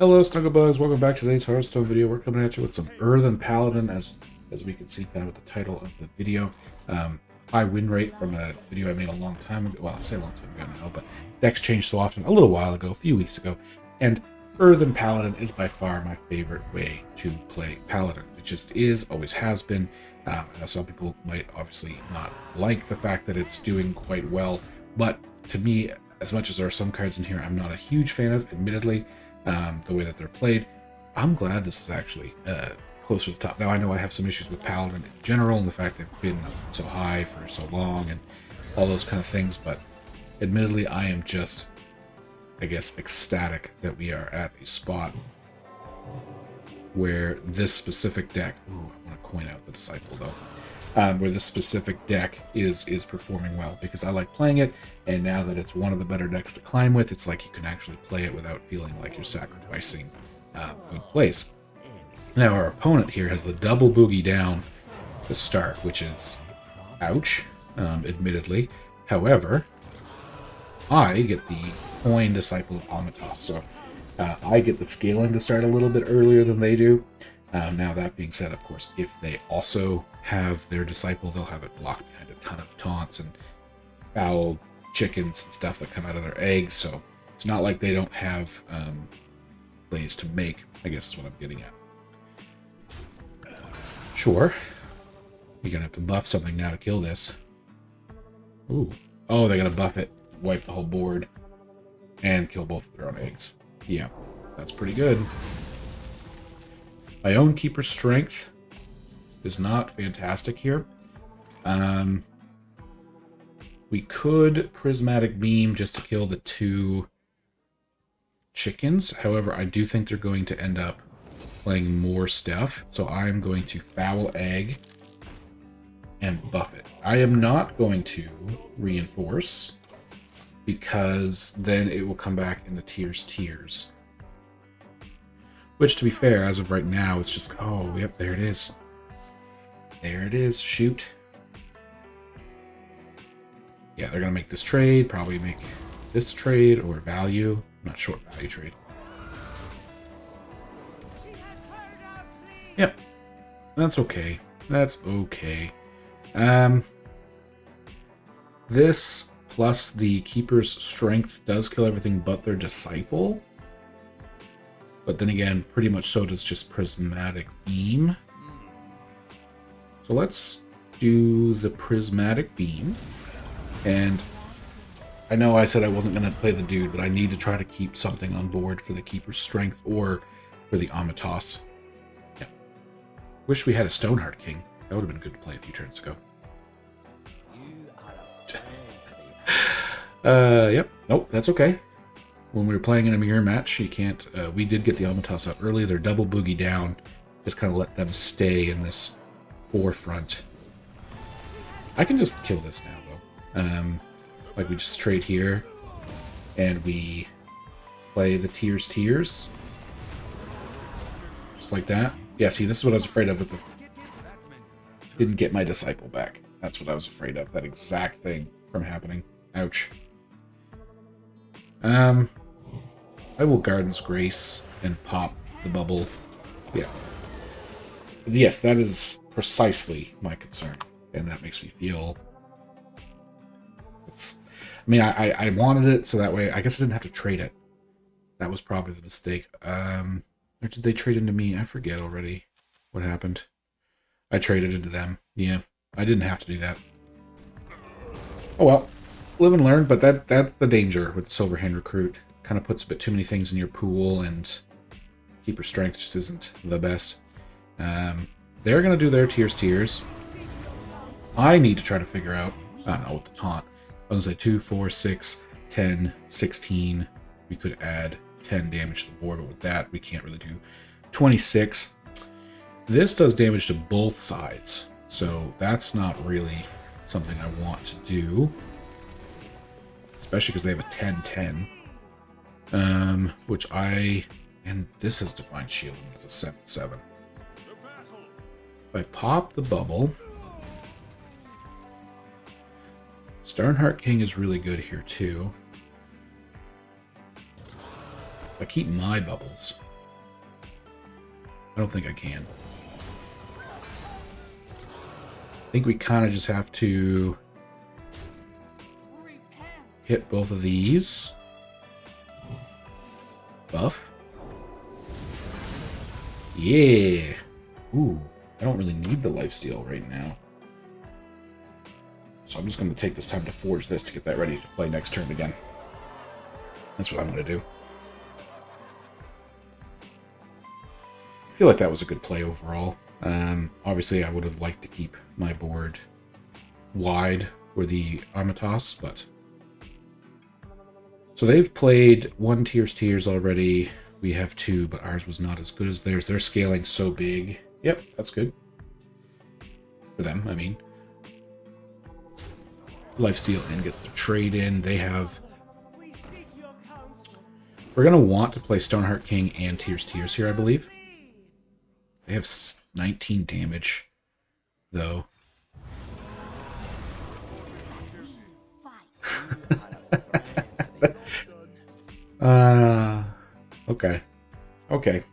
Hello, Snugglebugs. Welcome back to today's Hearthstone video. We're coming at you with some Earthen Paladin, as we can see kind of with the title of the video. High win rate from a video I made a long time ago. Well, I say a long time ago now, but decks changed so often a little while ago, a few weeks ago. And Earthen Paladin is by far my favorite way to play Paladin. It just is, always has been. I know some people might obviously not like the fact that it's doing quite well, but to me, as much as there are some cards in here I'm not a huge fan of, admittedly, the way that they're played, I'm glad this is actually closer to the top. Now, I know I have some issues with Paladin in general, and the fact that they've been so high for so long and all those kind of things, but admittedly, I am just, I guess, ecstatic that we are at a spot where this specific deck, ooh, I want to coin out the Disciple though, where this specific deck is performing well, because I like playing it, and now that it's one of the better decks to climb with, it's like you can actually play it without feeling like you're sacrificing good plays. Now our opponent here has the double boogie down to start, which is ouch, admittedly. However, I get the coin Disciple of Amatos, so I get the scaling to start a little bit earlier than they do. Now, that being said, of course, if they also have their Disciple, they'll have it blocked behind a ton of taunts and foul chickens and stuff that come out of their eggs, so it's not like they don't have plays to make, I guess is what I'm getting at. Sure, you're gonna have to buff something now to kill this. Ooh. Oh, they're gonna buff it, wipe the whole board, and kill both of their own eggs. Yeah, that's pretty good. My own Keeper's Strength is not fantastic here. We could Prismatic Beam just to kill the two chickens. However, I do think they're going to end up playing more stuff. So I'm going to Foul Egg and buff it. I am not going to Reinforce, because then it will come back in the Tears. Which, to be fair, as of right now, it's just, oh, yep, there it is. There it is, shoot. Yeah, they're going to make this trade, probably make this trade, or value. I'm not sure, value trade. Yep, that's okay. That's okay. This plus the Keeper's Strength does kill everything but their Disciple. But then again, pretty much so does just Prismatic Beam. So let's do the Prismatic Beam. And I know I said I wasn't going to play the dude, but I need to try to keep something on board for the Keeper's Strength or for the Amatos. Yeah. Wish we had a Stoneheart King. That would have been good to play a few turns ago. Yep. Nope, that's okay. When we were playing in a mirror match, you can't, we did get the Amatos out early. They're double boogie down. Just kind of let them stay in this forefront. I can just kill this now, though. Like, we just trade here, and we play the Tears. Just like that. Yeah, see, this is what I was afraid of with the... Didn't get my Disciple back. That's what I was afraid of. That exact thing from happening. Ouch. I will Garden's Grace and pop the bubble. Yeah. Yes, that is precisely my concern. And that makes me feel... I mean, I wanted it so that way... I guess I didn't have to trade it. That was probably the mistake. Or did they trade into me? I forget already what happened. I traded into them. Yeah, I didn't have to do that. Oh well. Live and learn, but that's the danger with Silverhand Recruit. Kind of puts a bit too many things in your pool, and Keeper Strength just isn't the best. They're going to do their Tears. I need to try to figure out, I don't know, with the taunt. I was going to say 2, 4, 6, 10, 16. We could add 10 damage to the board, but with that, we can't really do 26. This does damage to both sides, so that's not really something I want to do. Especially because they have a 10-10. Which and this is Divine Shield, and it's a 7-7. If I pop the bubble, Stoneheart King is really good here too. If I keep my bubbles, don't think I can. I think we kind of just have to hit both of these. Buff. Yeah. Ooh, I don't really need the lifesteal right now. So I'm just going to take this time to forge this to get that ready to play next turn again. That's what I'm going to do. I feel like that was a good play overall. Obviously, I would have liked to keep my board wide for the Armatos, but... So they've played one Tears already. We have two, but ours was not as good as theirs. They're scaling so big. Yep, that's good. For them, I mean. Lifesteal and gets the trade in. They have... We're going to want to play Stoneheart King and Tears here, I believe. They have 19 damage, though. Okay. Okay.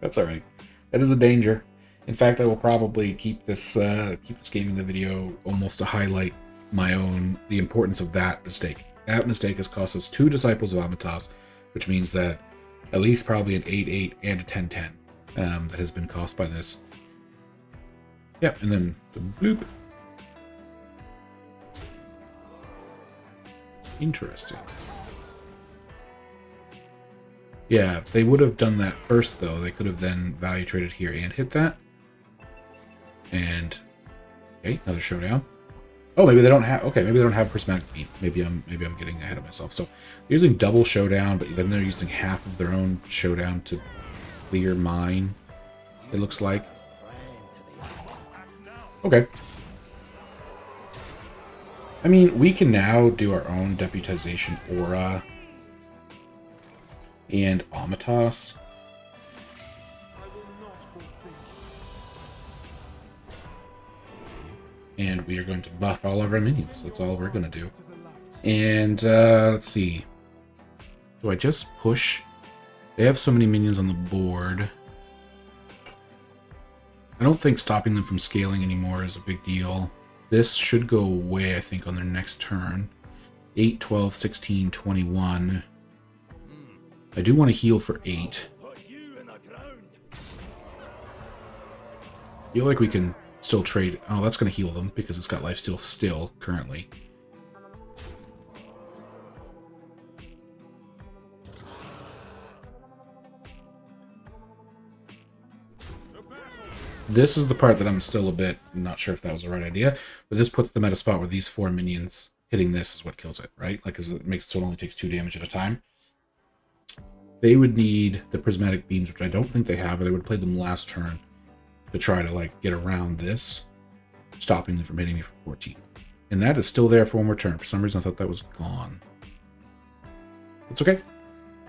That's alright. That is a danger. In fact, I will probably keep this game in the video almost to highlight the importance of that mistake. That mistake has cost us 2 Disciples of Amatas, which means that at least probably an 8-8 and a 10-10 that has been cost by this. Yep, and then the bloop. Interesting. Yeah, if they would have done that first, though, they could have then value traded here and hit that. And okay, another showdown. Oh, maybe they don't have. Okay, maybe they don't have prismatic beam. Maybe I'm getting ahead of myself. So they're using double showdown, but then they're using half of their own showdown to clear mine. It looks like. Okay. I mean, we can now do our own deputization aura and Amatas. And we are going to buff all of our minions. That's all we're going to do. And let's see. Do I just push? They have so many minions on the board. I don't think stopping them from scaling anymore is a big deal. This should go away, I think, on their next turn. 8, 12, 16, 21. I do want to heal for 8. I feel like we can still trade. Oh, that's going to heal them because it's got lifesteal still currently. This is the part that I'm still a bit not sure if that was the right idea, but this puts them at a spot where these 4 minions hitting this is what kills it, right? Like, 'cause it makes it so it only takes 2 damage at a time. They would need the prismatic beams, which I don't think they have, or they would play them last turn to try to, like, get around this, stopping them from hitting me for 14. And that is still there for one more turn. For some reason, I thought that was gone. It's okay.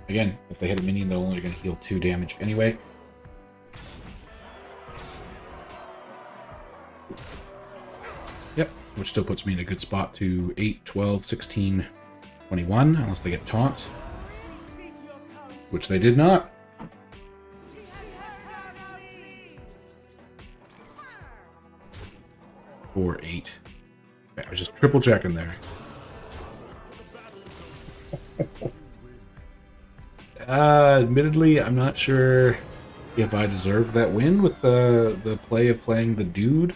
Again, if they hit a minion, they're only going to heal 2 damage anyway. Yep, which still puts me in a good spot to 8, 12, 16, 21, unless they get taunt. Which they did not. Or 8. I was just triple checking there. Admittedly, I'm not sure if I deserved that win with the play of playing the dude.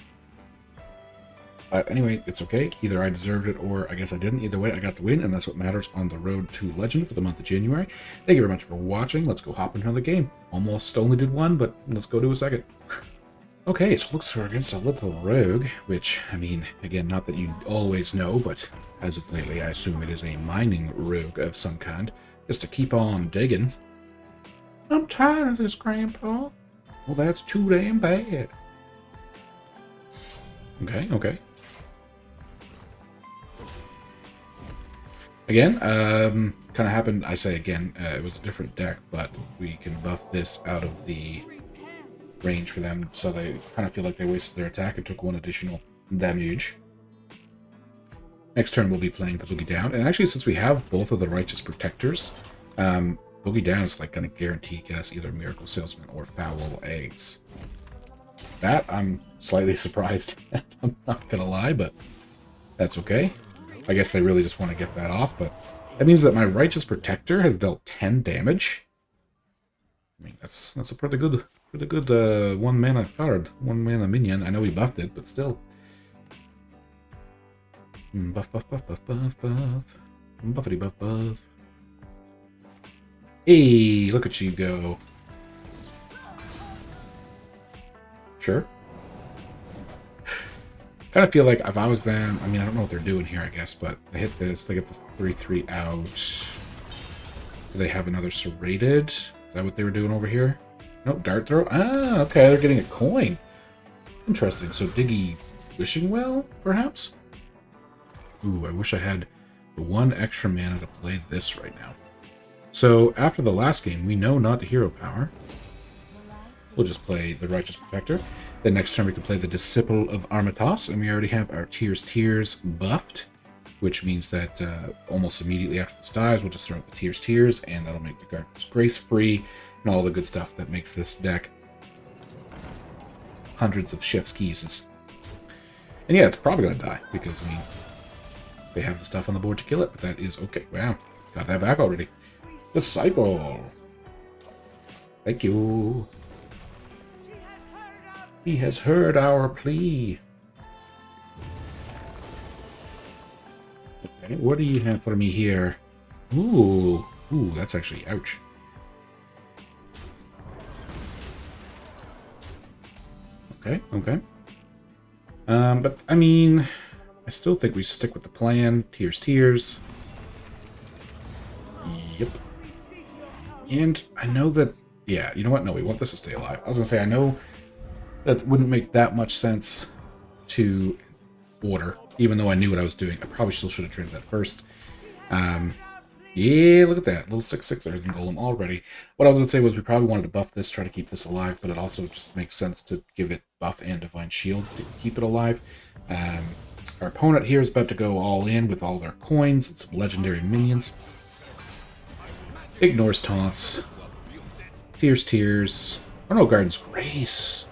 But anyway, it's okay. Either I deserved it or I guess I didn't. Either way, I got the win, and that's what matters on the road to Legend for the month of January. Thank you very much for watching. Let's go hop into another game. Almost only did one, but let's go do a second. Okay, so looks for against a little rogue, which, I mean, again, not that you always know, but as of lately, I assume it is a mining rogue of some kind, just to keep on digging. I'm tired of this, Grandpa. Well, that's too damn bad. Okay, okay. Again, kind of happened, I say again, it was a different deck, but we can buff this out of the range for them, so they kind of feel like they wasted their attack and took 1 additional damage. Next turn we'll be playing the Boogie Down, and actually since we have both of the Righteous Protectors, the Boogie Down is like going to guarantee get us either Miracle Salesman or Foul Eggs. That I'm slightly surprised at. I'm not going to lie, but that's okay. I guess they really just want to get that off, but that means that my Righteous Protector has dealt 10 damage. I mean, that's a pretty good 1 mana card, 1 mana minion. I know we buffed it, but still. Buff, buff, buff, buff, buff, buff. Buffity, buff, buff. Hey, look at you go. Sure. Kind of feel like if I was them, I mean, I don't know what they're doing here, I guess, but they hit this, they get the 3/3 out. Do they have another serrated? Is that what they were doing over here? Nope, dart throw. Ah, okay, they're getting a coin. Interesting. So Diggy Wishing Well, perhaps? Ooh, I wish I had the 1 extra mana to play this right now. So after the last game, we know not to hero power. We'll just play the Righteous Protector. Then next turn we can play the Disciple of Armatos, and we already have our Tears buffed, which means that almost immediately after this dies, we'll just throw out the Tears, and that'll make the Garden's Grace free, and all the good stuff that makes this deck hundreds of chef's keys. And yeah, it's probably going to die, because, I mean, they have the stuff on the board to kill it, but that is okay. Wow, got that back already. Disciple! Thank you. He has heard our plea. Okay, what do you have for me here? Ooh, that's actually ouch. Okay. But I mean, I still think we stick with the plan. Tears. Yep. And I know that, yeah, you know what? No, we want this to stay alive. I was gonna say, I know that wouldn't make that much sense to order, even though I knew what I was doing. I probably still should have traded that first. Yeah, look at that. Little 6/6 Earthen Golem already. What I was going to say was we probably wanted to buff this, try to keep this alive, but it also just makes sense to give it buff and Divine Shield to keep it alive. Our opponent here is about to go all in with all their coins and some legendary minions. Ignores taunts. Tears. Oh no, Garden's Grace.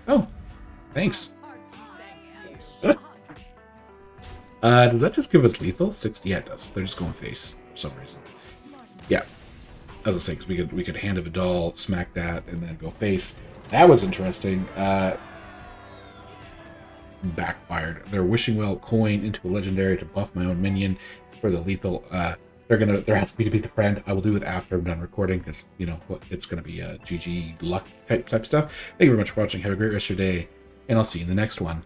Oh, thanks. Does that just give us lethal? 60? Yeah, it does. They're just going face for some reason. Yeah, as I say, because we could Hand of Vidal, smack that, and then go face. That was interesting. Backfired. They're Wishing Well coin into a legendary to buff my own minion for the lethal. There has to be the friend. I will do it after I'm done recording because, you know, it's going to be GG luck type stuff. Thank you very much for watching. Have a great rest of your day, and I'll see you in the next one.